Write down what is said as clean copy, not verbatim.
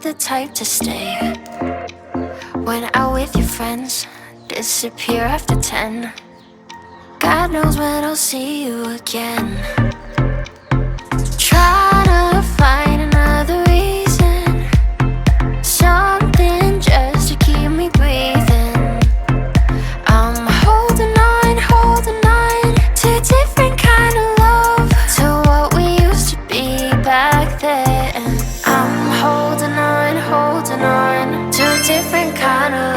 the type to stay. When out with your friends, disappear after 10. God knows when I'll see you again. Try to find another reason, something just to keep me breathing. I'm holding on to a different kind of love, to what we used to be back then. I'm holding on to a different kind of